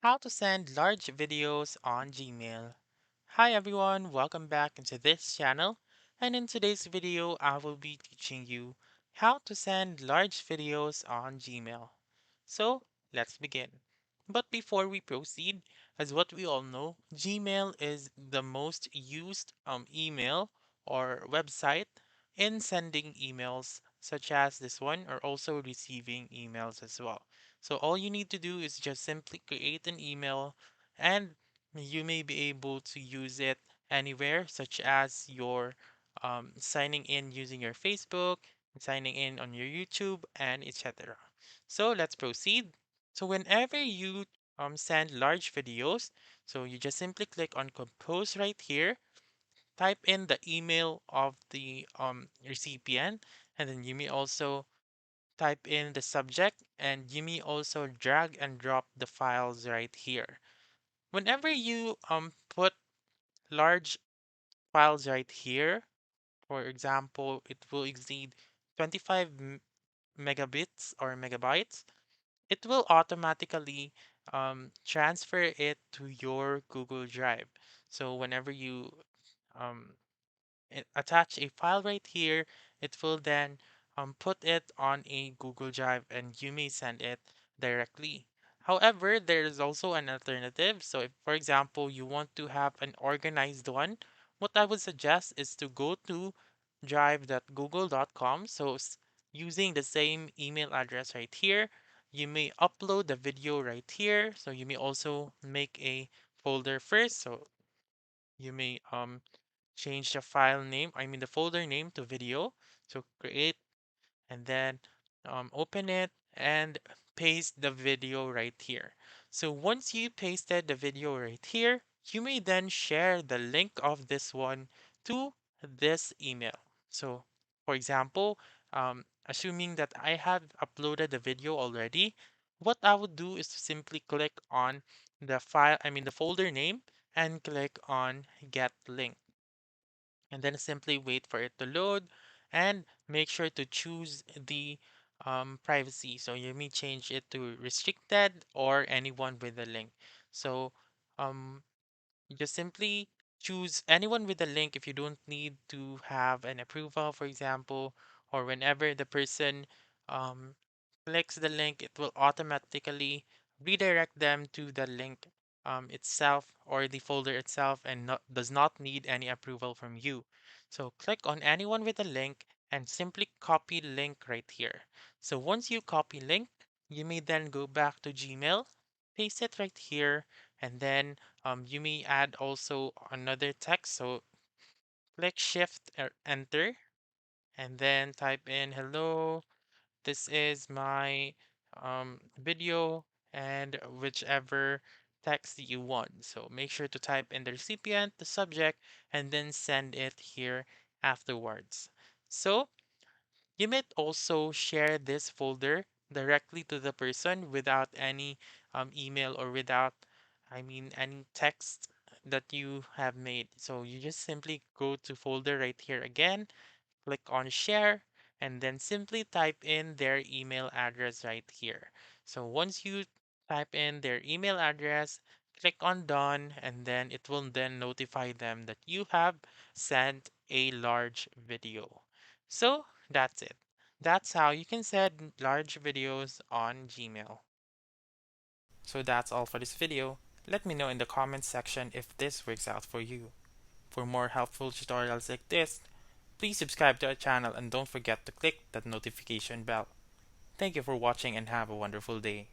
How to send large videos on Gmail. Hi everyone, welcome back into this channel. And in today's video, I will be teaching you how to send large videos on Gmail. So let's begin. But before we proceed, as what we all know, Gmail is the most used email or website in sending emails such as this one or also receiving emails as well. So all you need to do is just simply create an email and you may be able to use it anywhere, such as your signing in using your Facebook, signing in on your YouTube, and etc. So let's proceed. So whenever you send large videos, so you just simply click on compose right here, type in the email of the recipient, and then you may also type in the subject and you may also drag and drop the files right here. Whenever you put large files right here, for example, it will exceed 25 megabits or megabytes, it will automatically transfer it to your Google Drive. So whenever you um, attach a file right here, it will then put it on a Google Drive and you may send it directly. However, there is also an alternative. So if, for example, you want to have an organized one, what I would suggest is to go to drive.google.com. So using the same email address right here, you may upload the video right here. So you may also make a folder first. So you may change the file name, I mean the folder name to video. So create and then open it and paste the video right here. So once you pasted the video right here, you may then share the link of this one to this email. So for example, assuming that I have uploaded the video already, what I would do is to simply click on the file, I mean the folder name, and click on get link and then simply wait for it to load and make sure to choose the privacy. So you may change it to restricted or anyone with a link. So um, you just simply choose anyone with a link if you don't need to have an approval, for example, or whenever the person um, clicks the link, it will automatically redirect them to the link itself or the folder itself and does not need any approval from you. So click on anyone with a link and simply copy link right here. So once you copy link, you may then go back to Gmail, paste it right here, and then you may add also another text. So click Shift or Enter and then type in hello. This is my video and whichever text you want. So make sure to type in the recipient, the subject, and then send it here afterwards. So you might also share this folder directly to the person without any email or without, I mean, any text that you have made. So you just simply go to folder right here again, click on share, and then simply type in their email address right here. So once you type in their email address, click on done, and then it will then notify them that you have sent a large video. So that's it. That's how you can send large videos on Gmail. So that's all for this video. Let me know in the comments section if this works out for you. For more helpful tutorials like this, please subscribe to our channel and don't forget to click that notification bell. Thank you for watching and have a wonderful day.